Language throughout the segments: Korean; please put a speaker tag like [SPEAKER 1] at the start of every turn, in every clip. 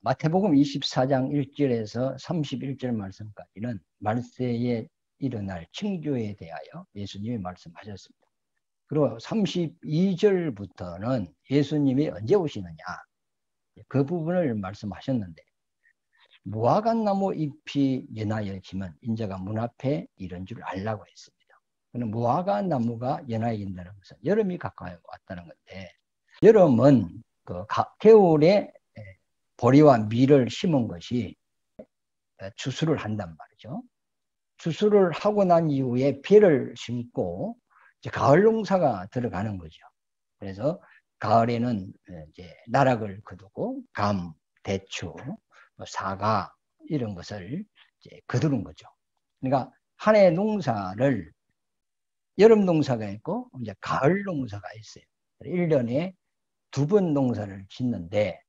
[SPEAKER 1] 마태복음 24장 1절에서 31절 말씀까지는 말세에 일어날 징조에 대하여 예수님이 말씀하셨습니다. 그리고 32절부터는 예수님이 언제 오시느냐, 그 부분을 말씀하셨는데, 무화과나무 잎이 연하여지면 인자가 문 앞에 이른 줄 알라고 했습니다. 무화과나무가 연하여진다는 것은 여름이 가까이 왔다는 건데, 여름은 겨울에 보리와 밀을 심은 것이 추수를 한단 말이죠. 추수를 하고 난 이후에 배를 심고 이제 가을 농사가 들어가는 거죠. 그래서 가을에는 이제 나락을 거두고 감, 대추, 사과 이런 것을 이제 거두는 거죠. 그러니까 한 해 농사를 여름 농사가 있고 이제 가을 농사가 있어요. 1년에 2번 농사를 짓는데,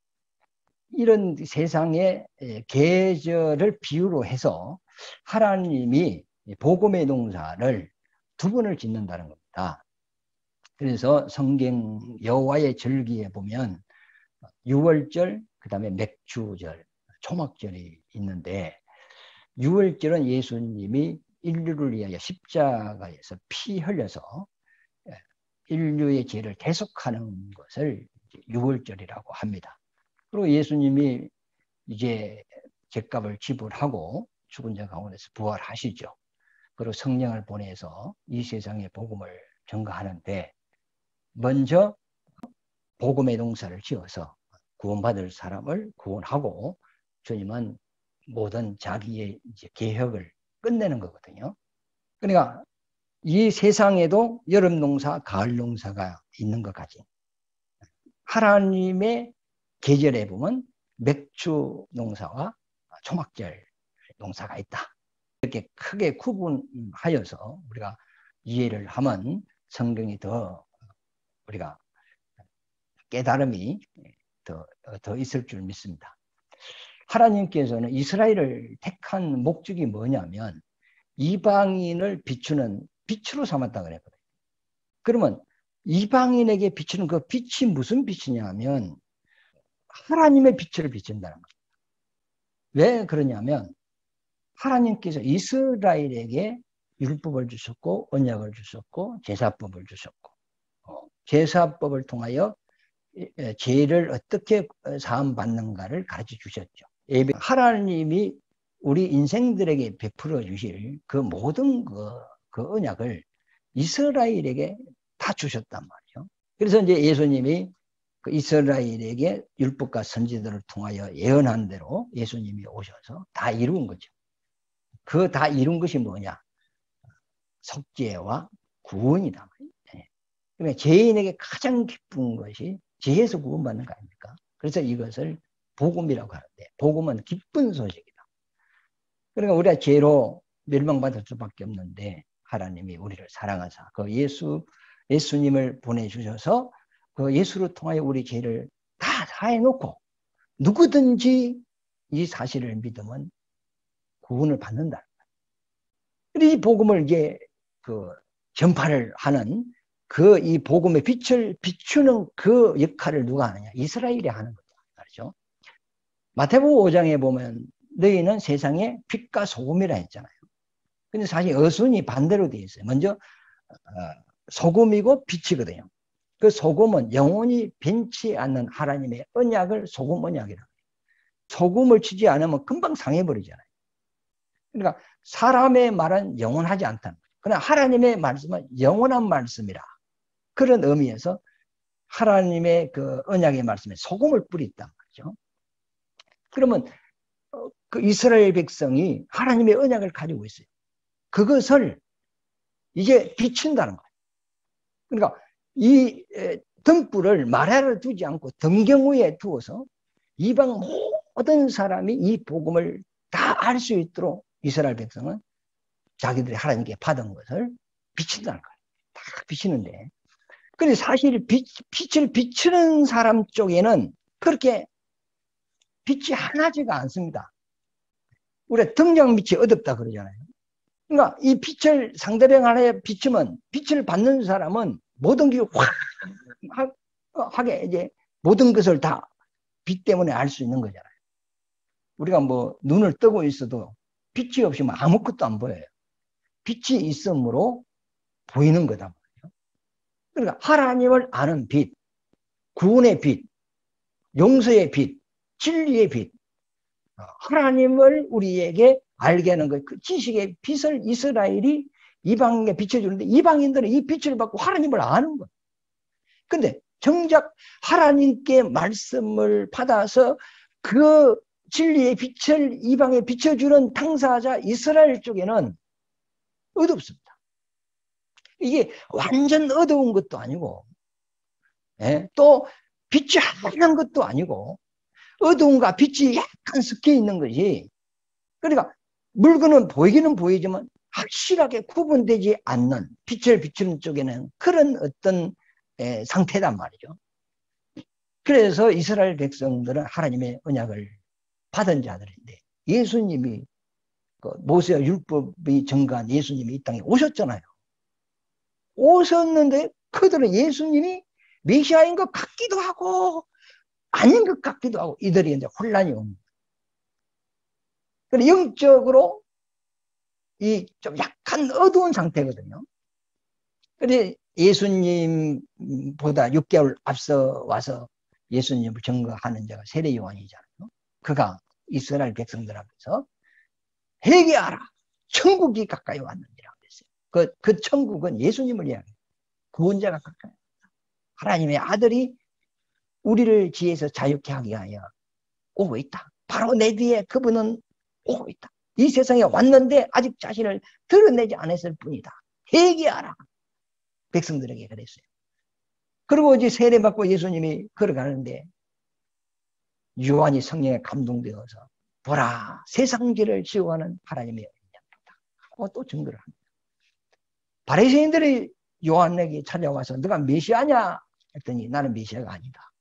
[SPEAKER 1] 이런 세상의 계절을 비유로 해서 하나님이 복음의 농사를 2번을 짓는다는 겁니다. 그래서 성경 여호와의 절기에 보면 6월절, 그 다음에 맥주절, 초막절이 있는데, 6월절은 예수님이 인류를 위하여 십자가에서 피 흘려서 인류의 죄를 대속하는 것을 6월절이라고 합니다. 그리고 예수님이 이제 죗값을 지불하고 죽은 자 가운데서 부활하시죠. 그리고 성령을 보내서 이 세상에 복음을 전가하는데, 먼저 복음의 농사를 지어서 구원받을 사람을 구원하고 주님은 모든 자기의 이제 계획을 끝내는 거거든요. 그러니까 이 세상에도 여름 농사, 가을 농사가 있는 것 같이 하나님의 계절에 보면 맥주 농사와 초막절 농사가 있다. 이렇게 크게 구분하여서 우리가 이해를 하면 성경이 더 우리가 깨달음이 더 있을 줄 믿습니다. 하나님께서는 이스라엘을 택한 목적이 뭐냐면 이방인을 비추는 빛으로 삼았다 그랬거든요. 그러면 이방인에게 비추는 그 빛이 무슨 빛이냐면 하나님의 빛을 비춘다는 거예요. 왜 그러냐면 하나님께서 이스라엘에게 율법을 주셨고 언약을 주셨고 제사법을 주셨고, 제사법을 통하여 죄를 어떻게 사함받는가를 가르쳐 주셨죠. 하나님이 우리 인생들에게 베풀어 주실 그 모든 그 언약을 이스라엘에게 다 주셨단 말이죠. 그래서 이제 예수님이 그 이스라엘에게 율법과 선지자들을 통하여 예언한 대로 예수님이 오셔서 다 이룬 거죠. 그 다 이룬 것이 뭐냐? 속죄와 구원이다. 그러니까 죄인에게 가장 기쁜 것이 죄에서 구원받는 거 아닙니까? 그래서 이것을 복음이라고 하는데, 복음은 기쁜 소식이다. 그러니까 우리가 죄로 멸망받을 수밖에 없는데 하나님이 우리를 사랑하사 그 예수님을 보내주셔서 그 예수를 통하여 우리 죄를 다 사해놓고 누구든지 이 사실을 믿으면 구원을 받는다. 이 복음을 이제 전파를 하는 이 복음의 빛을 비추는 그 역할을 누가 하느냐? 이스라엘이 하는 거죠. 말이죠. 마태복음 5장에 보면 너희는 세상의 빛과 소금이라 했잖아요. 근데 사실 어순이 반대로 되어 있어요. 먼저 소금이고 빛이거든요. 그 소금은 영원히 변치 않는 하나님의 언약을 소금 언약이라고 해요. 소금을 치지 않으면 금방 상해버리잖아요. 그러니까 사람의 말은 영원하지 않다는 거예요. 그러나 하나님의 말씀은 영원한 말씀이라. 그런 의미에서 하나님의 그 언약의 말씀에 소금을 뿌렸단 말이죠. 그러면 그 이스라엘 백성이 하나님의 언약을 가지고 있어요. 그것을 이제 비춘다는 거예요. 그러니까 이 등불을 마라를 두지 않고 등경 위에 두어서 이방 모든 사람이 이 복음을 다 알 수 있도록 이스라엘 백성은 자기들이 하나님께 받은 것을 비친다는 거예요. 다 비치는데, 근데 사실 빛을 비추는 사람 쪽에는 그렇게 빛이 환하지가 않습니다. 우리가 등장빛이 어둡다 그러잖아요. 그러니까 이 빛을 상대방 하나에 비추면 빛을 받는 사람은 모든 게 확하게 이제 모든 것을 다 빛 때문에 알 수 있는 거잖아요. 우리가 뭐 눈을 뜨고 있어도 빛이 없으면 아무것도 안 보여요. 빛이 있으므로 보이는 거다 말이에요. 그러니까 하나님을 아는 빛, 구원의 빛, 용서의 빛, 진리의 빛, 하나님을 우리에게 알게 하는 것, 그 지식의 빛을 이스라엘이 이방인에 비춰주는데 이방인들은 이 빛을 받고 하나님을 아는 거예요. 근데 정작 하나님께 말씀을 받아서 그 진리의 빛을 이방에 비춰주는 당사자 이스라엘 쪽에는 어둡습니다. 이게 완전 어두운 것도 아니고, 예? 또 빛이 하얀 것도 아니고, 어두움과 빛이 약간 섞여 있는 거지. 그러니까 물건은 보이기는 보이지만 확실하게 구분되지 않는 빛을 비추는 쪽에는 그런 어떤 상태단 말이죠. 그래서 이스라엘 백성들은 하나님의 언약을 받은 자들인데 예수님이 모세와 율법이 증거한 예수님이 이 땅에 오셨잖아요. 오셨는데 그들은 예수님이 메시아인 것 같기도 하고 아닌 것 같기도 하고 이들이 이제 혼란이 옵니다. 그래서 영적으로 이 좀 약간 어두운 상태거든요. 그런데 예수님보다 6개월 앞서 와서 예수님을 증거하는 자가 세례 요한이잖아요. 그가 이스라엘 백성들 앞에서 회개하라. 천국이 가까이 왔느니라 그랬어요. 그 천국은 예수님을 이야기해요. 구원자가 가까이 왔다. 하나님의 아들이 우리를 지혜에서 자유케 하게 하여 오고 있다. 바로 내 뒤에 그분은 오고 있다. 이 세상에 왔는데 아직 자신을 드러내지 않았을 뿐이다. 회개하라. 백성들에게 그랬어요. 그리고 이제 세례받고 예수님이 걸어가는데 요한이 성령에 감동되어서 보라 세상지를 지어가는 하나님의 영향이다 하고 또 증거를 합니다. 바리새인들이 요한에게 찾아와서 너가 메시아냐 했더니 나는 메시아가 아니다.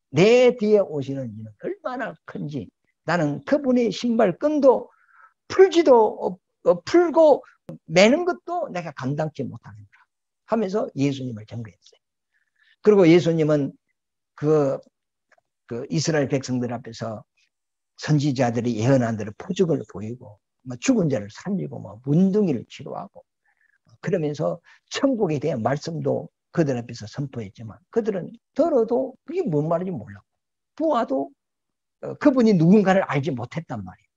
[SPEAKER 1] 내 뒤에 오시는 이는 얼마나 큰지 나는 그분의 신발끈도 풀고 매는 것도 내가 감당치 못하겠다 하면서 예수님을 증거했어요. 그리고 예수님은 그 이스라엘 백성들 앞에서 선지자들이 예언한 대로 표적을 보이고 죽은 자를 살리고 문둥이를 치료하고 그러면서 천국에 대한 말씀도 그들 앞에서 선포했지만 그들은 들어도 그게 뭔 말인지 몰랐고 보아도 그분이 누군가를 알지 못했단 말이에요.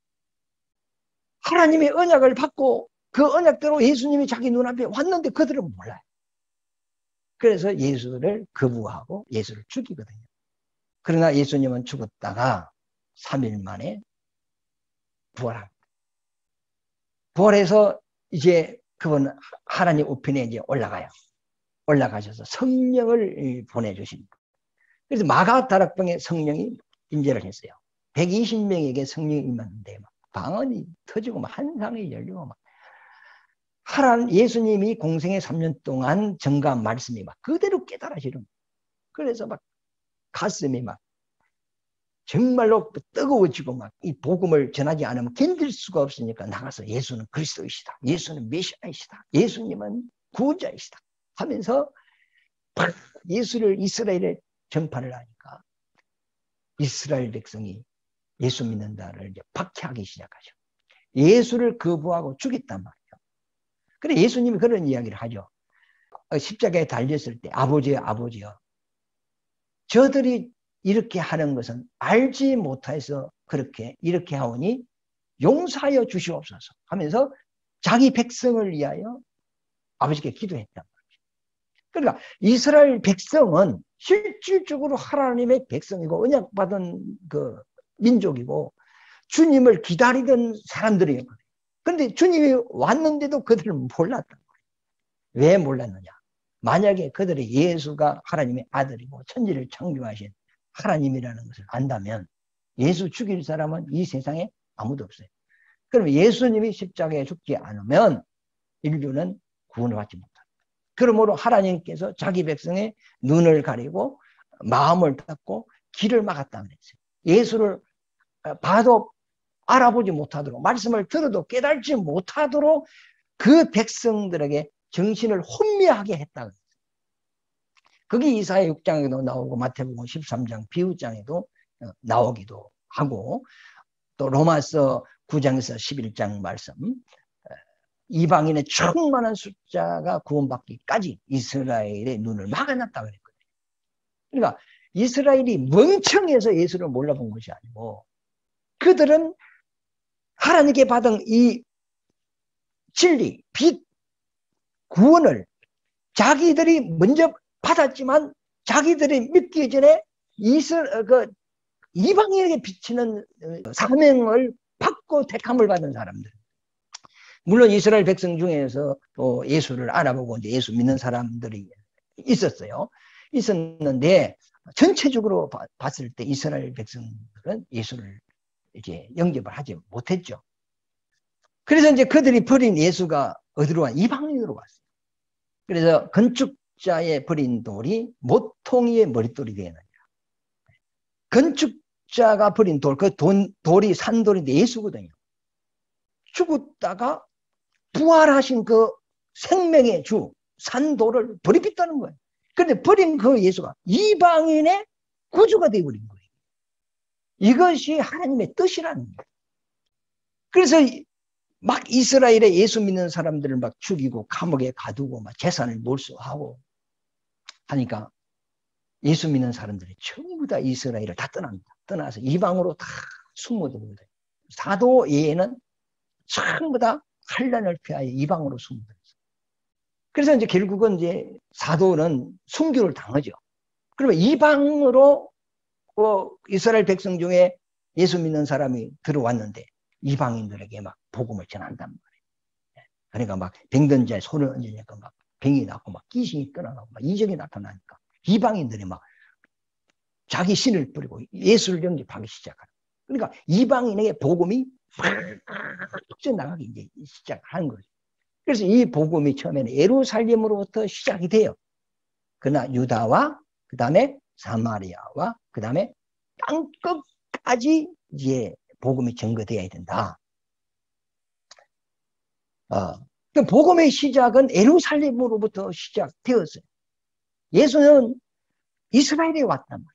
[SPEAKER 1] 하나님의 언약을 받고 그 언약대로 예수님이 자기 눈앞에 왔는데 그들은 몰라요. 그래서 예수를 거부하고 예수를 죽이거든요. 그러나 예수님은 죽었다가 3일 만에 부활합니다. 부활해서 이제 그분 하나님 우편에 이제 올라가셔서 성령을 보내주십니다. 그래서 마가다락방에 성령이 임재를 했어요. 120명에게 성령이 임했는데 방언이 터지고 한상이 열리고 예수님이 공생의 3년 동안 전가한 말씀이 그대로 깨달아지는. 그래서 가슴이 정말로 뜨거워지고 이 복음을 전하지 않으면 견딜 수가 없으니까 나가서 예수는 그리스도이시다. 예수는 메시아이시다. 예수님은 구원자이시다. 하면서 예수를 이스라엘에 전파를 하니까 이스라엘 백성이 예수 믿는다를 이제 박해하기 시작하죠. 예수를 거부하고 죽였단 말이에요. 그래 예수님이 그런 이야기를 하죠. 십자가에 달렸을 때 아버지여 저들이 이렇게 하는 것은 알지 못해서 이렇게 하오니 용서하여 주시옵소서 하면서 자기 백성을 위하여 아버지께 기도했단 말이죠. 그러니까 이스라엘 백성은 실질적으로 하나님의 백성이고 언약받은 그 민족이고 주님을 기다리던 사람들이었거든요. 그런데 주님이 왔는데도 그들은 몰랐단 말이에요. 왜 몰랐느냐? 만약에 그들이 예수가 하나님의 아들이고 천지를 창조하신 하나님이라는 것을 안다면 예수 죽일 사람은 이 세상에 아무도 없어요. 그러면 예수님이 십자가에 죽지 않으면 인류는 구원을 받지 못합니다. 그러므로 하나님께서 자기 백성의 눈을 가리고 마음을 닫고 길을 막았다고 했어요. 예수를 봐도 알아보지 못하도록 말씀을 들어도 깨달지 못하도록 그 백성들에게 정신을 혼미하게 했다고 했어요. 그게 이사야 6장에도 나오고 마태복음 13장 비유장에도 나오기도 하고 또 로마서 9장에서 11장 말씀, 이방인의 충만한 숫자가 구원받기까지 이스라엘의 눈을 막아놨다 그랬거든요. 그러니까 이스라엘이 멍청해서 예수를 몰라본 것이 아니고 그들은 하나님께 받은 이 진리, 빛, 구원을 자기들이 먼저 받았지만 자기들이 믿기 전에 이방인에게 비치는 사명을 받고 택함을 받은 사람들. 물론 이스라엘 백성 중에서 또 예수를 알아보고 이제 예수 믿는 사람들이 있었어요. 있었는데 전체적으로 봤을 때 이스라엘 백성들은 예수를 이제 영접을 하지 못했죠. 그래서 이제 그들이 버린 예수가 어디로 와? 이방인으로 왔어요. 그래서 건축자의 버린 돌이 모퉁이의 머릿돌이 되느니라. 건축자가 버린 돌, 그 돌이 산돌인데 예수거든요. 죽었다가 부활하신 그 생명의 주 산돌을 버리겠다는 거예요. 그런데 버린 그 예수가 이방인의 구주가 되어버린 거예요. 이것이 하나님의 뜻이라는 거예요. 그래서 막 이스라엘에 예수 믿는 사람들을 막 죽이고 감옥에 가두고 막 재산을 몰수하고 하니까 예수 믿는 사람들이 전부 다 이스라엘을 다 떠납니다. 떠나서 이방으로 다 숨어듭니다. 사도 외에는 전부 다 환난을 피하여 이방으로 숨어들었어요. 그래서 이제 결국은 이제 사도는 순교를 당하죠. 그러면 이방으로 이스라엘 백성 중에 예수 믿는 사람이 들어왔는데 이방인들에게 막 복음을 전한단 말이에요. 그러니까 막 병든 자에 손을 얹으니까 막 병이 낫고 막 귀신이 떠나가고 막 이적이 나타나니까 이방인들이 막 자기 신을 뿌리고 예수를 영접하기 시작하는. 그러니까 이방인에게 복음이 막 나가기 이제 시작하는 거죠. 그래서 이 복음이 처음에는 예루살렘으로부터 시작이 돼요. 그러나 유다와 그 다음에 사마리아와 그 다음에 땅끝까지 이제 복음이 전거되어야 된다. 그 복음의 시작은 예루살렘으로부터 시작되었어요. 예수는 이스라엘에 왔단 말이에요.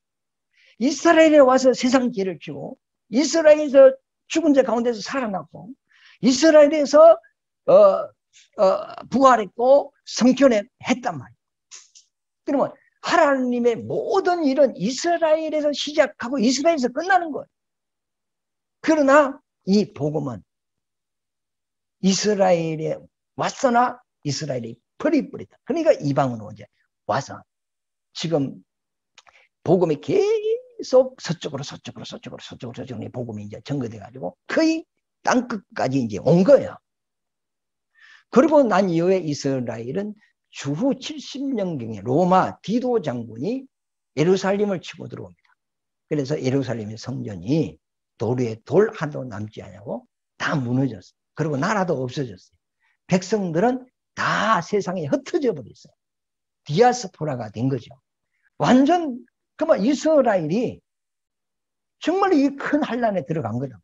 [SPEAKER 1] 이스라엘에 와서 세상 죄를 지고 이스라엘에서 죽은 자 가운데서 살아났고 이스라엘에서 부활했고 성결했단 말이에요. 그러면 하나님의 모든 일은 이스라엘에서 시작하고 이스라엘에서 끝나는 거예요. 그러나 이 복음은 이스라엘에 왔으나 이스라엘이 버리버리다. 그러니까 이방으로 이제 와서 지금 복음이 계속 서쪽으로 복음이 이제 전거돼가지고 거의 땅끝까지 이제 온 거예요. 그리고 난 이후에 이스라엘은 주후 70년경에 로마 디도 장군이 예루살렘을 치고 들어옵니다. 그래서 예루살렘의 성전이 돌 위에 돌 하나도 남지 않냐고 다 무너졌어요. 그리고 나라도 없어졌어요. 백성들은 다 세상에 흩어져 버렸어요. 디아스포라가 된 거죠. 완전 그만 이스라엘이 정말 이 큰 환란에 들어간 거죠.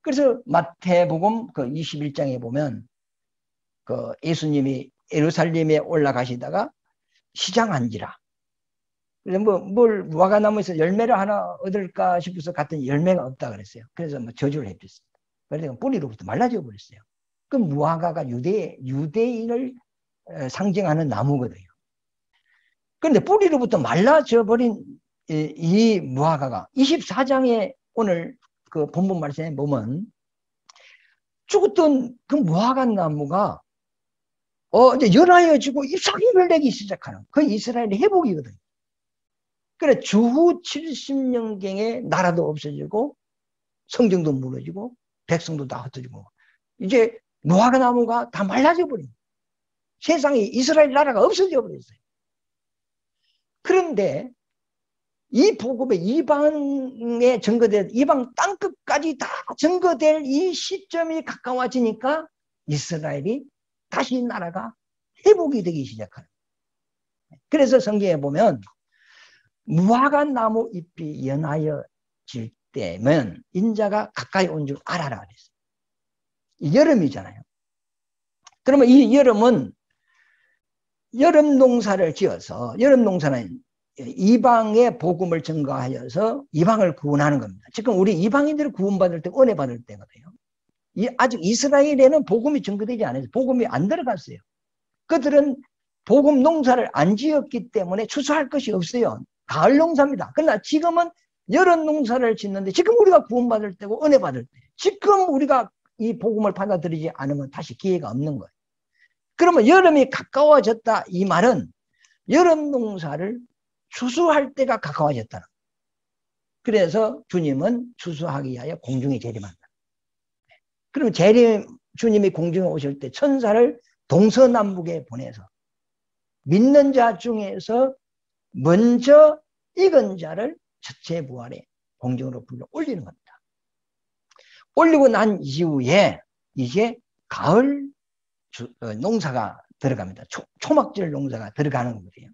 [SPEAKER 1] 그래서 마태복음 그 21장에 보면 그 예수님이 예루살렘에 올라가시다가 시장 앉으라. 그래서 뭘 무화과나무에서 열매를 하나 얻을까 싶어서 갔더니 열매가 없다 그랬어요. 그래서 저주를 해줬습니다. 그래서 뿌리로부터 말라져 버렸어요. 그 무화과가 유대인을 상징하는 나무거든요. 그런데 뿌리로부터 말라져 버린 이 무화과가 24장에 오늘 그 본문 말씀에 보면 죽었던 그 무화과 나무가 이제 연하여지고 잎사귀를 내기 시작하는 그 이스라엘의 회복이거든요. 그래 주후 70년경에 나라도 없어지고 성경도 무너지고 백성도 다 흩어지고 이제 무화과 나무가 다 말라져 버린 세상에 이스라엘 나라가 없어져 버렸어요. 그런데 이 복음에 이방에 전거될 이방 땅끝까지 다 전거될 이 시점이 가까워지니까 이스라엘이 다시 나라가 회복이 되기 시작하는. 그래서 성경에 보면 무화과 나무 잎이 연하여질 때면 인자가 가까이 온 줄 알아라 그랬어요. 여름이잖아요. 그러면 이 여름은 여름 농사를 지어서 여름 농사는 이방의 복음을 증거하여서 이방을 구원하는 겁니다. 지금 우리 이방인들이 구원받을 때 은혜 받을 때거든요. 아직 이스라엘에는 복음이 증거되지 않아서 복음이 안 들어갔어요. 그들은 복음 농사를 안 지었기 때문에 추수할 것이 없어요. 가을 농사입니다. 그러나 지금은 여름 농사를 짓는데 지금 우리가 구원받을 때고 은혜 받을 때 지금 우리가 이 복음을 받아들이지 않으면 다시 기회가 없는 거예요. 그러면 여름이 가까워졌다 이 말은 여름 농사를 추수할 때가 가까워졌다는 거예요. 그래서 주님은 추수하기 위하여 공중에 재림한다. 그럼 주님이 공중에 오실 때 천사를 동서남북에 보내서 믿는 자 중에서 먼저 익은 자를 첫째 부활에 공중으로 불러 올리는 겁니다. 올리고 난 이후에 이제 가을 농사가 들어갑니다. 초막절 농사가 들어가는 거예요.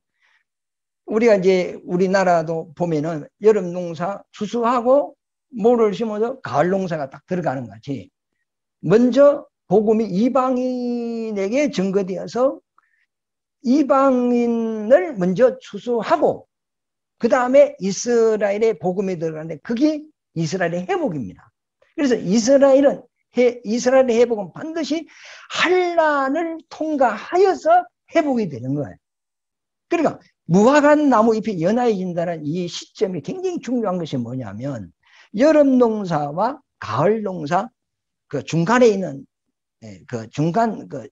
[SPEAKER 1] 우리가 이제 우리나라도 보면은 여름 농사 추수하고 모를 심어서 가을 농사가 딱 들어가는 거지. 먼저 복음이 이방인에게 증거되어서 이방인을 먼저 추수하고 그 다음에 이스라엘의 복음이 들어가는데 그게 이스라엘의 회복입니다. 그래서 이스라엘의 회복은 반드시 환난을 통과하여서 회복이 되는 거예요. 그러니까 무화과 나무 잎이 연하해진다는 이 시점이 굉장히 중요한 것이 뭐냐면 여름 농사와 가을 농사 그 중간에 있는 그 중간 그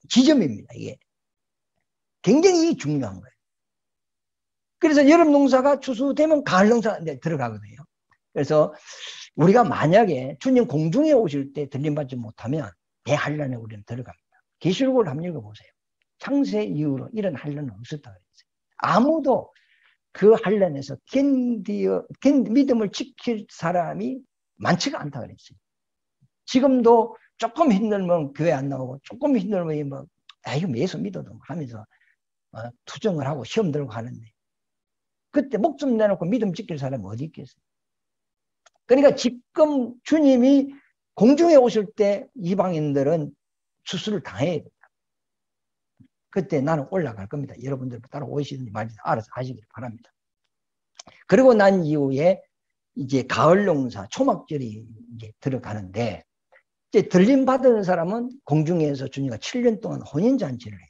[SPEAKER 1] 지점입니다. 이게 굉장히 중요한 거예요. 그래서 여름 농사가 추수되면 가을 농사 들어가거든요. 그래서 우리가 만약에 주님 공중에 오실 때 들림받지 못하면 대환란에 우리는 들어갑니다. 계시록을 한번 읽어보세요. 창세 이후로 이런 환란은 없었다 그랬어요. 아무도 그 환란에서 믿음을 지킬 사람이 많지가 않다 그랬어요. 지금도 조금 힘들면 교회 안 나오고 조금 힘들면 뭐 이거 예수 믿어도 하면서 투정을 하고 시험 들고 하는데 그때 목숨 내놓고 믿음 지킬 사람이 어디 있겠어요? 그러니까 지금 주님이 공중에 오실 때 이방인들은 추수를 당해야 된다. 그때 나는 올라갈 겁니다. 여러분들 따로 오시든지 말든지 알아서 하시길 바랍니다. 그리고 난 이후에 이제 가을 농사, 초막절이 이제 들어가는데 이제 들림 받은 사람은 공중에서 주님과 7년 동안 혼인잔치를 해요.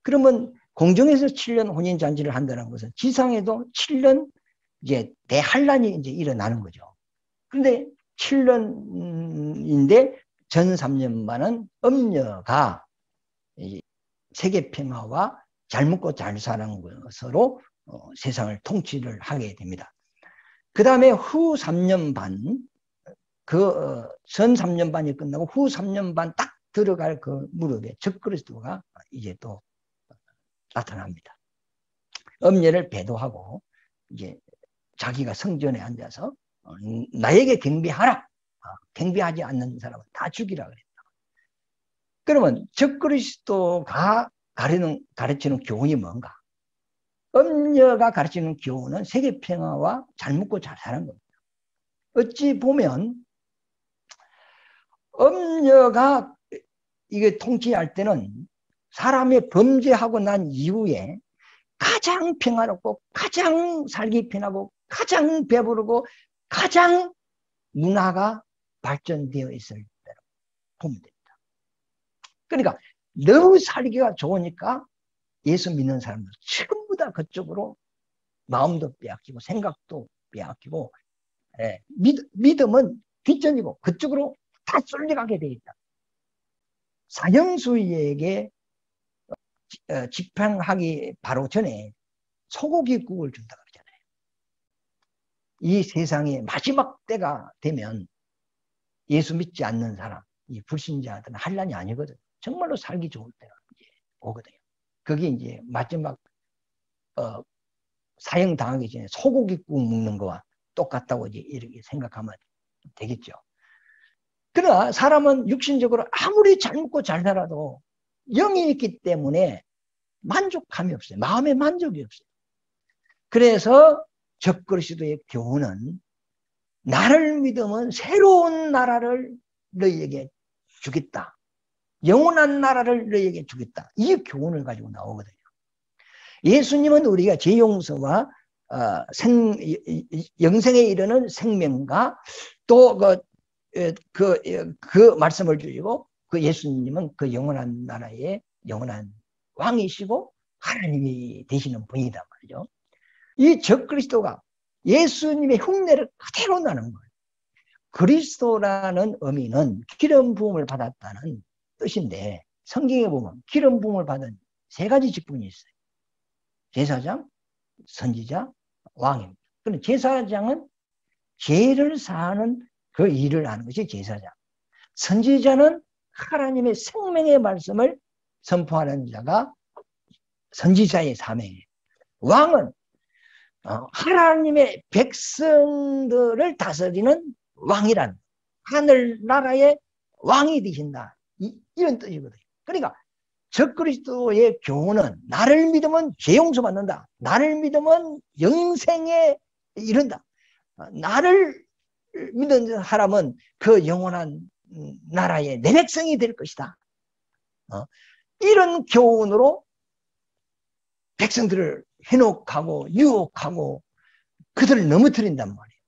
[SPEAKER 1] 그러면 공중에서 7년 혼인잔치를 한다는 것은 지상에도 7년 이제 대환란이 이제 일어나는 거죠. 그런데 7년인데 전 3년만은 음녀가 세계 평화와 잘 먹고 잘 사는 것으로 세상을 통치를 하게 됩니다. 그 다음에 후 3년 반, 전 3년 반이 끝나고 후 3년 반 딱 들어갈 그 무렵에 적그리스도가 이제 또 나타납니다. 음녀를 배도하고 이제 자기가 성전에 앉아서 나에게 경배하라. 경배하지 않는 사람은 다 죽이라 그랬다. 그러면 적그리스도가 가르치는 교훈이 뭔가? 음녀가 가르치는 교훈은 세계 평화와 잘 먹고 잘 사는 겁니다. 어찌 보면 음녀가 이게 통치할 때는 사람이 범죄하고 난 이후에 가장 평화롭고 가장 살기 편하고 가장 배부르고 가장 문화가 발전되어 있을 때로 보면 됩니다. 그러니까 너무 살기가 좋으니까 예수 믿는 사람들 전부 다 그쪽으로 마음도 빼앗기고 생각도 빼앗기고 믿음은 뒷전이고 그쪽으로 다 쏠려가게 돼 있다. 사형수에게 집행하기 바로 전에 소고기국을 준다 그러잖아요. 이 세상의 마지막 때가 되면 예수 믿지 않는 사람, 이 불신자들은 환난이 아니거든. 정말로 살기 좋을 때가 이제 오거든요. 그게 이제 마지막 사형 당하기 전에 소고기국 먹는 거와 똑같다고 이제 이렇게 생각하면 되겠죠. 그러나 사람은 육신적으로 아무리 잘 먹고 잘 살아도 영이 있기 때문에 만족감이 없어요. 마음의 만족이 없어요. 그래서 적그리스도의 교훈은 나를 믿으면 새로운 나라를 너희에게 주겠다. 영원한 나라를 너희에게 주겠다. 이 교훈을 가지고 나오거든요. 예수님은 우리가 죄 용서와 영생에 이르는 생명과 또 그 말씀을 주시고, 그 예수님은 그 영원한 나라의 영원한 왕이시고 하나님이 되시는 분이단 말이죠. 이 적그리스도가 예수님의 흉내를 그대로 나는 거예요. 그리스도라는 의미는 기름 부음을 받았다는 뜻인데, 성경에 보면 기름 부음을 받은 세 가지 직분이 있어요. 제사장, 선지자, 왕입니다. 그런데 제사장은 죄를 사하는 그 일을 하는 것이 제사장. 선지자는 하나님의 생명의 말씀을 선포하는 자가 선지자의 사명이에요. 왕은 하나님의 백성들을 다스리는 왕이란, 하늘나라의 왕이 되신다, 이런 뜻이거든요. 그러니까 적그리스도의 교훈은 나를 믿으면 죄 용서받는다, 나를 믿으면 영생에 이른다, 나를 믿는 사람은 그 영원한 나라의 내 백성이 될 것이다, 이런 교훈으로 백성들을 현혹하고 유혹하고 그들을 넘어뜨린단 말이에요.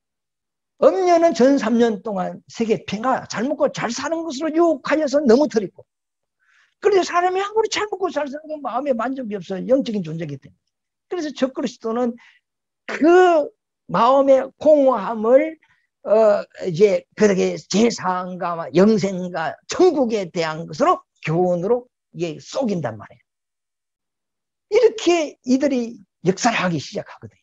[SPEAKER 1] 엄녀는 전 3년 동안 세계 평화, 잘 먹고 잘 사는 것으로 유혹하여서 넘어뜨리고, 그래서 사람이 아무리 잘 먹고 잘 사는 건 마음에 만족이 없어요. 영적인 존재이기 때문에. 그래서 적그리스도는 그 마음의 공허함을 이제 그렇게 제사함과 영생과 천국에 대한 것으로 교훈으로 이게 속인단 말이에요. 이렇게 이들이 역사를 하기 시작하거든요.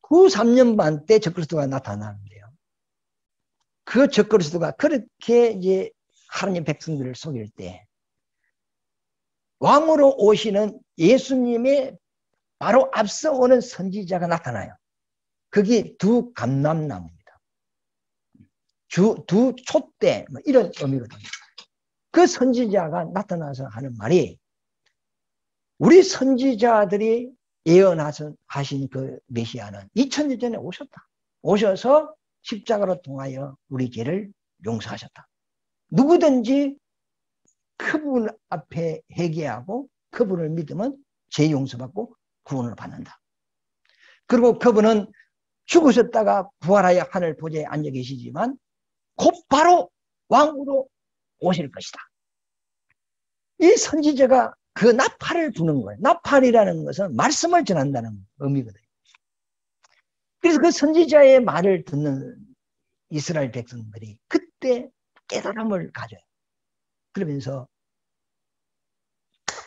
[SPEAKER 1] 후 3년 반 때 적그리스도가 나타나는데요. 그 적그리스도가 그렇게 이제 하나님 백성들을 속일 때 왕으로 오시는 예수님의 바로 앞서 오는 선지자가 나타나요. 그게 두 감람나무입니다. 두 촛대, 이런 의미거든요. 그 선지자가 나타나서 하는 말이, 우리 선지자들이 예언하신 그 메시아는 2000년 전에 오셨다. 오셔서 십자가로 통하여 우리 죄를 용서하셨다. 누구든지 그분 앞에 회개하고 그분을 믿으면 죄 용서받고 구원을 받는다. 그리고 그분은 죽으셨다가 부활하여 하늘 보좌에 앉아 계시지만 곧바로 왕으로 오실 것이다. 이 선지자가 그 나팔을 부는 거예요. 나팔이라는 것은 말씀을 전한다는 의미거든요. 그래서 그 선지자의 말을 듣는 이스라엘 백성들이 그때 깨달음을 가져요. 그러면서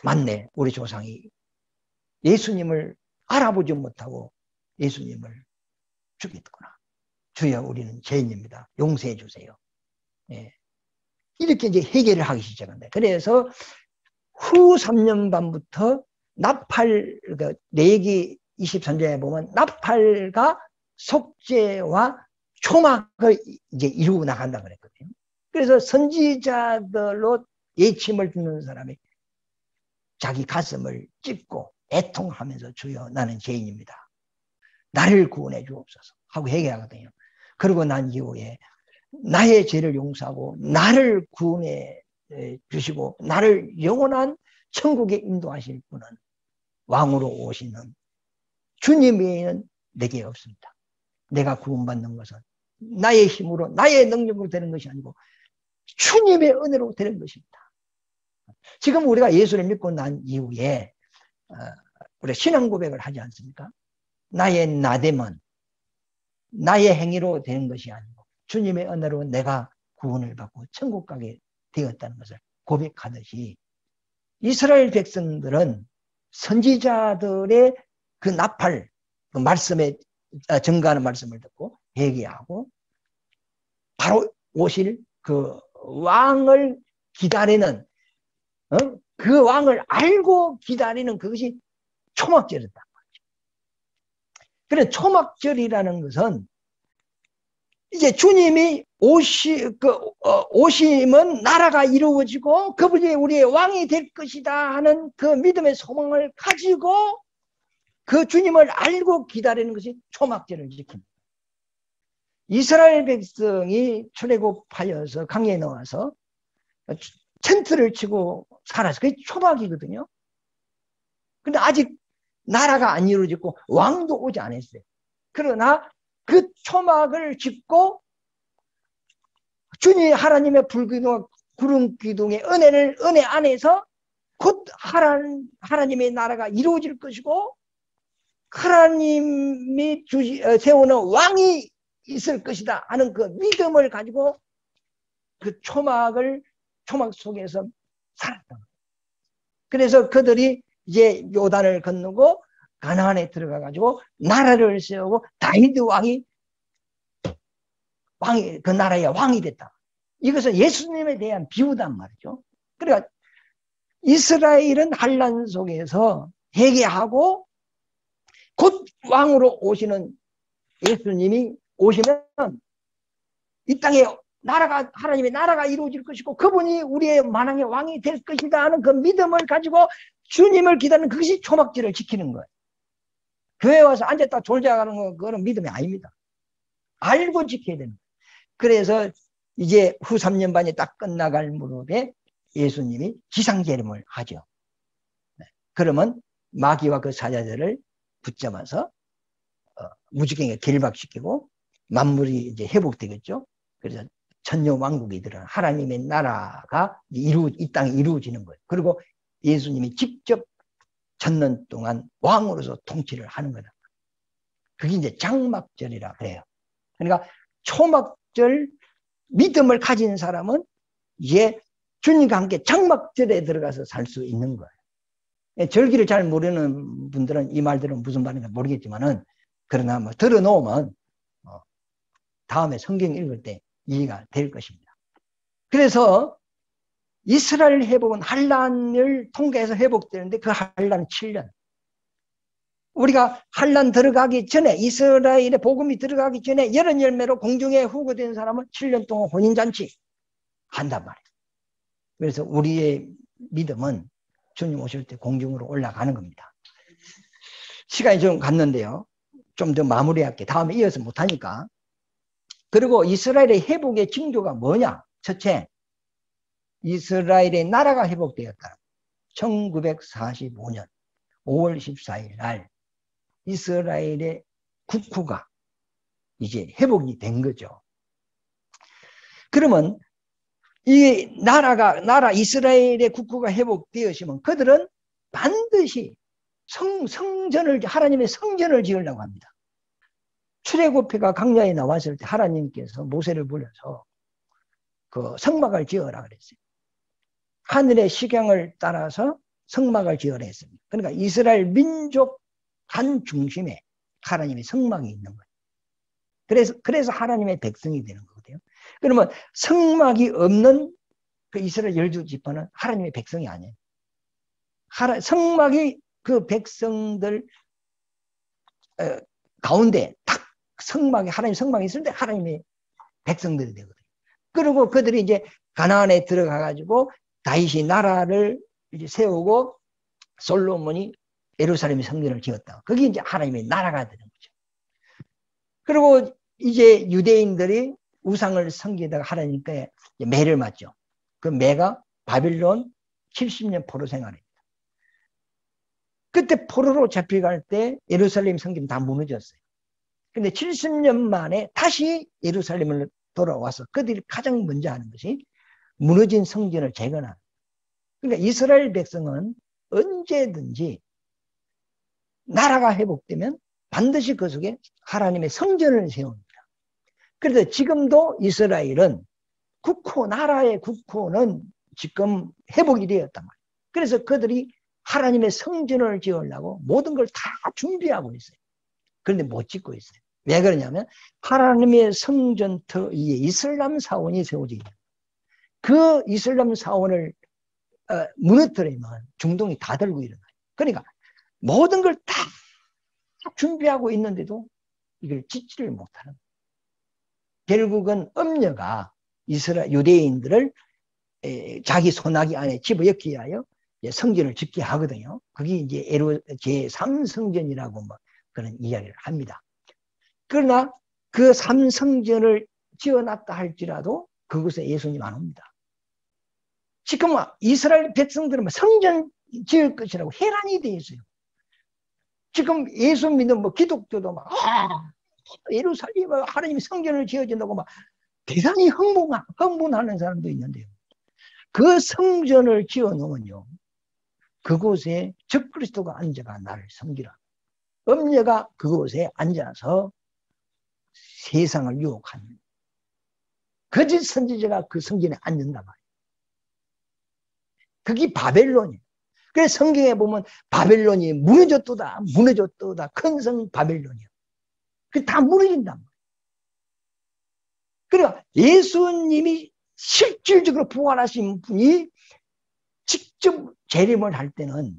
[SPEAKER 1] 맞네, 우리 조상이 예수님을 알아보지 못하고 예수님을 죽였구나. 주여, 우리는 죄인입니다. 용서해 주세요. 예. 이렇게 이제 회개를 하기 시작한다. 그래서 후 3년 반부터 나팔, 레위기 23장에 보면 나팔과 속죄와 초막을 이제 이루고 나간다 그랬거든요. 그래서 선지자들로 예침을 듣는 사람이 자기 가슴을 찢고 애통하면서 주여, 나는 죄인입니다. 나를 구원해 주옵소서 하고 회개하거든요. 그리고 난 이후에 나의 죄를 용서하고 나를 구원해 주시고 나를 영원한 천국에 인도하실 분은 왕으로 오시는 주님 외에는 내게 없습니다. 내가 구원받는 것은 나의 힘으로 나의 능력으로 되는 것이 아니고 주님의 은혜로 되는 것입니다. 지금 우리가 예수를 믿고 난 이후에 우리가 신앙 고백을 하지 않습니까? 나의 나됨은 나의 행위로 되는 것이 아니고 주님의 은혜로 내가 구원을 받고 천국 가게 되었다는 것을 고백하듯이, 이스라엘 백성들은 선지자들의 그 나팔, 그 말씀에 증거하는 말씀을 듣고 회개하고 바로 오실 그 왕을 기다리는, 그 왕을 알고 기다리는 그것이 초막절이다. 그래, 초막절이라는 것은 이제 주님이 오시면 나라가 이루어지고 그분이 우리의 왕이 될 것이다 하는 그 믿음의 소망을 가지고 그 주님을 알고 기다리는 것이 초막절을 지킵니다. 이스라엘 백성이 출애굽하여서 강에 나와서 텐트를 치고 살아서 그게 초막이거든요. 근데 아직 나라가 안 이루어졌고 왕도 오지 않았어요. 그러나 그 초막을 짚고 주님 하나님의 불기둥, 구름 기둥의 은혜 안에서 곧 하나님의 나라가 이루어질 것이고 하나님이 세우는 왕이 있을 것이다 하는 그 믿음을 가지고 그 초막 속에서 살았다. 그래서 그들이 이제 요단을 건너고 가나안에 들어가 가지고 나라를 세우고 다윗 왕이 그 나라의 왕이 됐다. 이것은 예수님에 대한 비유단 말이죠. 그러니까 이스라엘은 환난 속에서 회개하고 곧 왕으로 오시는 예수님이 오시면 이 땅에 하나님의 나라가 이루어질 것이고 그분이 우리의 만왕의 왕이 될 것이다 하는 그 믿음을 가지고 주님을 기다리는 그것이 초막절을 지키는 거예요. 교회에 와서 앉았다 졸자가는 거 그거는 믿음이 아닙니다. 알고 지켜야 됩니다. 그래서 이제 후 3년 반이 딱 끝나갈 무렵에 예수님이 지상재림을 하죠. 그러면 마귀와 그 사자들을 붙잡아서 무지개에 결박시키고 만물이 이제 회복되겠죠. 그래서 천년왕국이 들어간 하나님의 나라가 이 땅에 이루어지는 거예요. 그리고 예수님이 직접 천년 동안 왕으로서 통치를 하는 거다. 그게 이제 장막절이라 그래요. 그러니까 초막절 믿음을 가진 사람은 이제 주님과 함께 장막절에 들어가서 살 수 있는 거예요. 절기를 잘 모르는 분들은 이 말들은 무슨 말인지 모르겠지만은 그러나 뭐 들어놓으면 다음에 성경 읽을 때 이해가 될 것입니다. 그래서 이스라엘 회복은 환란을 통과해서 회복되는데 그 환란은 7년. 우리가 환란 들어가기 전에 이스라엘의 복음이 들어가기 전에 여러 열매로 공중에 후고된 사람은 7년 동안 혼인잔치 한단 말이에요. 그래서 우리의 믿음은 주님 오실 때 공중으로 올라가는 겁니다. 시간이 좀 갔는데요. 좀 더 마무리할게요. 다음에 이어서 못하니까. 그리고 이스라엘의 회복의 징조가 뭐냐? 첫째, 이스라엘의 나라가 회복되었다. 1945년 5월 14일 날 이스라엘의 국후가 이제 회복이 된 거죠. 그러면 이 나라 이스라엘의 국후가 회복되었으면 그들은 반드시 하나님의 성전을 지으려고 합니다. 출애굽해가 광야에 나왔을 때 하나님께서 모세를 불러서 그 성막을 지어라 그랬어요. 하늘의 시경을 따라서 성막을 지어라 했습니다. 그러니까 이스라엘 민족 한 중심에 하나님의 성막이 있는 거예요. 그래서 하나님의 백성이 되는 거거든요. 그러면 성막이 없는 그 이스라엘 12지파는 하나님의 백성이 아니에요. 성막이 그 백성들 가운데 딱 하나님의 성막이 있을 때 하나님의 백성들이 되거든요. 그리고 그들이 이제 가나안에 들어가가지고 다윗이 나라를 이제 세우고 솔로몬이 예루살렘의 성전을 지었다. 그게 이제 하나님의 나라가 되는 거죠. 그리고 이제 유대인들이 우상을 섬기다가 하나님께 매를 맞죠. 그 매가 바빌론 70년 포로 생활입니다. 그때 포로로 잡혀갈 때 예루살렘 성전 다 무너졌어요. 근데 70년 만에 다시 예루살렘을 돌아와서 그들이 가장 먼저 하는 것이 무너진 성전을 재건하는. 그러니까 이스라엘 백성은 언제든지 나라가 회복되면 반드시 그 속에 하나님의 성전을 세웁니다. 그래서 지금도 이스라엘은 나라의 국호는 지금 회복이 되었단 말이에요. 그래서 그들이 하나님의 성전을 지으려고 모든 걸 다 준비하고 있어요. 그런데 못 짓고 있어요. 왜 그러냐면 하나님의 성전터 위에 이슬람 사원이 세워져 있는 그 이슬람 사원을 무너뜨리면 중동이 다 들고 일어나요. 그러니까 모든 걸 다 준비하고 있는데도 이걸 짓지를 못하는 거예요. 결국은 엄녀가 유대인들을 자기 소나기 안에 집어넣기 위하여 성전을 짓게 하거든요. 그게 이제 제3성전이라고 뭐 그런 이야기를 합니다. 그러나 그 3성전을 지어놨다 할지라도 그곳에 예수님 안 옵니다. 지금 이스라엘 백성들은 성전 지을 것이라고 해란이 되어 있어요. 지금 예수 믿는 뭐 기독교도 막, 예루살렘 하나님 성전을 지어준다고 막 대단히 흥분하는 사람도 있는데요. 그 성전을 지어 놓으면요, 그곳에 적그리스도가 앉아가 나를 섬기라. 음녀가 그곳에 앉아서 세상을 유혹하는 거짓 선지자가 그 성전에 앉는단 말이에요. 그게 바벨론이에요. 그래서 성경에 보면 바벨론이 무너졌도다, 무너졌도다, 큰 성 바벨론이요. 그게 다 무너진단 말이에요. 그러니까 예수님이 실질적으로 부활하신 분이 직접 재림을 할 때는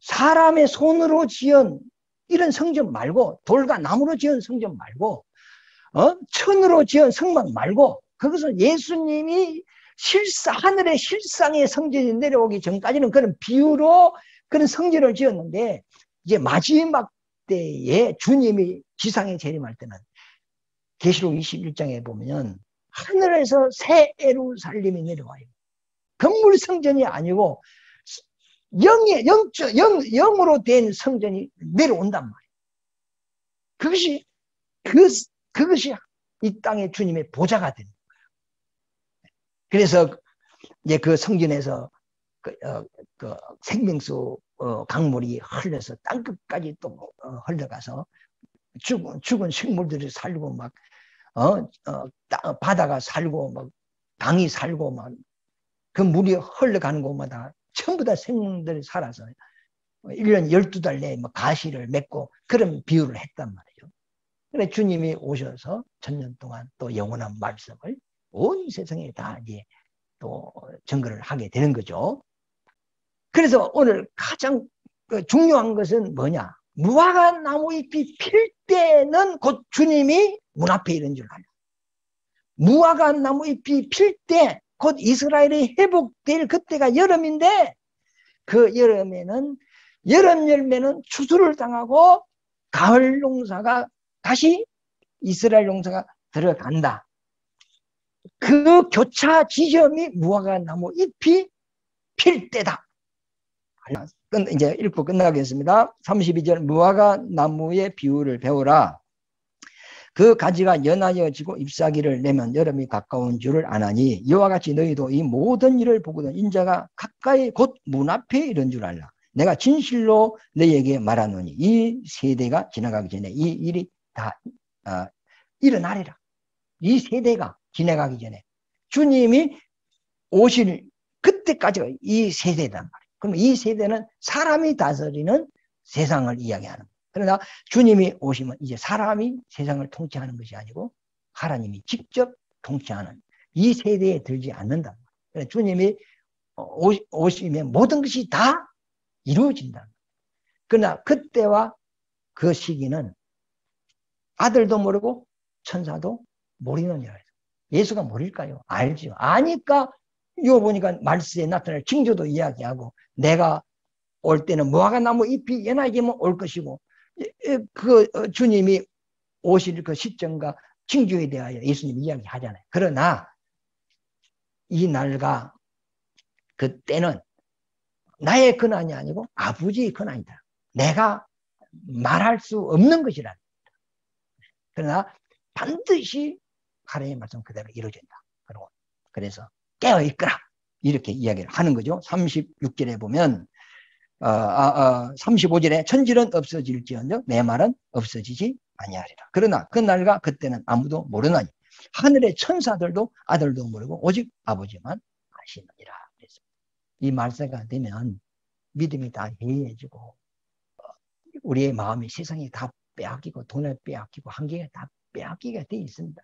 [SPEAKER 1] 사람의 손으로 지은 이런 성전 말고, 돌과 나무로 지은 성전 말고, 천으로 지은 성막 말고, 그것은 예수님이 하늘의 실상의 성전이 내려오기 전까지는 그런 비유로 그런 성전을 지었는데, 이제 마지막 때에 주님이 지상에 재림할 때는 계시록 21장에 보면 하늘에서 새 예루살렘이 내려와요. 건물 성전이 아니고 영으로 된 성전이 내려온단 말이에요. 그것이 이 땅의 주님의 보좌가 되는 거예요. 그래서 이제 그 성전에서 그 생명수 강물이 흘러서 땅끝까지 또 흘러가서 죽은 식물들이 살고 막 바다가 살고 막 강이 살고 막 그 물이 흘러가는 곳마다 전부 다 생명들이 살아서 1년 12달 내에 뭐 가시를 맺고 그런 비유를 했단 말이죠. 그래 주님이 오셔서 1000년 동안 또 영원한 말씀을 온 세상에 다 이제 또 증거를 하게 되는 거죠. 그래서 오늘 가장 중요한 것은 뭐냐? 무화과 나무 잎이 필 때는 곧 주님이 문 앞에 이른 줄 알아요. 무화과 나무 잎이 필 때 곧 이스라엘이 회복될 그때가 여름인데, 그 여름에는 여름 열매는 추수를 당하고 가을 농사가 다시 이스라엘 농사가 들어간다. 그 교차 지점이 무화과 나무 잎이 필 때다. 이제 읽고 끝나겠습니다. 32절 무화과 나무의 비유를 배우라. 그 가지가 연하여 지고 잎사귀를 내면 여름이 가까운 줄을 아나니 이와 같이 너희도 이 모든 일을 보거든 인자가 가까이 곧 문 앞에 이런 줄 알라. 내가 진실로 너희에게 말하노니 이 세대가 지나가기 전에 이 일이 다 일어나리라. 이 세대가 지나가기 전에 주님이 오실 그때까지가 이 세대단 말이에요. 그럼 이 세대는 사람이 다스리는 세상을 이야기하는 거예요. 그러나 주님이 오시면 이제 사람이 세상을 통치하는 것이 아니고 하나님이 직접 통치하는 이 세대에 들지 않는다. 그래서 주님이 오시면 모든 것이 다 이루어진다. 그러나 그때와 그 시기는 아들도 모르고 천사도 모르느니라. 예수가 모를까요? 알죠. 아니까 이거 보니까 말씀에 나타날 징조도 이야기하고 내가 올 때는 무화과 나무 잎이 연하게만 올 것이고 그 주님이 오실 그 시점과 징조에 대하여 예수님이 이야기하잖아요. 그러나 이 날과 그때는 나의 권한이 아니고 아버지의 권한이다. 내가 말할 수 없는 것이라. 그러나 반드시 하나님의 말씀 그대로 이루어진다. 그래서 깨어있거라. 이렇게 이야기를 하는 거죠. 36절에 보면 35절에 천지는 없어질지언정 내 말은 없어지지 아니하리라. 그러나 그 날과 그때는 아무도 모르나니 하늘의 천사들도 아들도 모르고 오직 아버지만 아시느니라. 그래서 이 말세가 되면 믿음이 다 해이해지고 우리의 마음이 세상에 다 빼앗기고 돈을 빼앗기고 한계가 다 빼앗기게 되어 있습니다.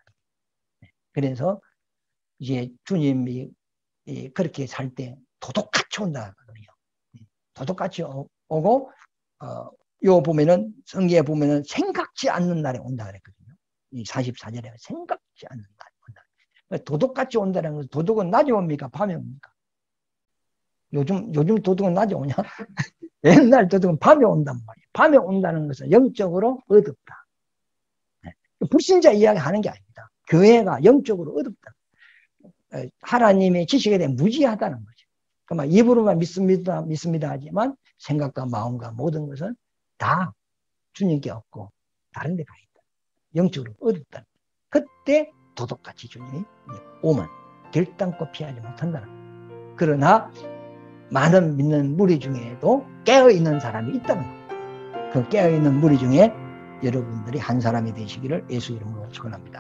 [SPEAKER 1] 그래서 이제 주님이 그렇게 살 때 도둑같이 온다거든요. 도둑같이 오고 요 보면은 성경에 보면은 생각지 않는 날에 온다 그랬거든요. 이 44절에 생각지 않는 날에 온다. 도둑같이 온다는 것은 도둑은 낮에 옵니까? 밤에 옵니까? 요즘 도둑은 낮에 오냐? 옛날 도둑은 밤에 온단 말이에요. 밤에 온다는 것은 영적으로 어둡다. 불신자 이야기하는 게 아닙니다. 교회가 영적으로 어둡다. 하나님의 지식에 대해 무지하다는 거죠. 그러니까 입으로만 믿습니다 하지만 생각과 마음과 모든 것은 다 주님께 없고 다른 데 가 있다. 영적으로 어둡다. 그때 도둑같이 주님이 오면 결단코 피하지 못한다는 거예요. 그러나 많은 믿는 무리 중에도 깨어있는 사람이 있다는 거예요. 그 깨어있는 무리 중에 여러분들이 한 사람이 되시기를 예수 이름으로 축원합니다.